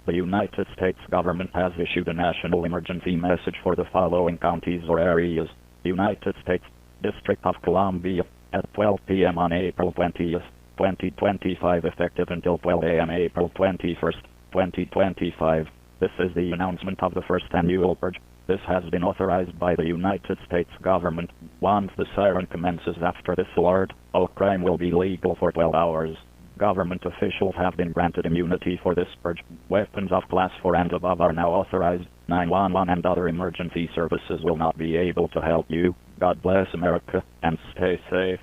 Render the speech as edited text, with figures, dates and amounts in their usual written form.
The United States government has issued a national emergency message for the following counties or areas. United States, District of Columbia, at 12 p.m. on April 20th, 2025, effective until 12 a.m. April 21st, 2025. This is the announcement of the first annual purge. This has been authorized by the United States government. Once the siren commences after this alert, all crime will be legal for 12 hours. Government officials have been granted immunity for this purge. Weapons of class 4 and above are now authorized. 911 and other emergency services will not be able to help you. God bless America, and stay safe.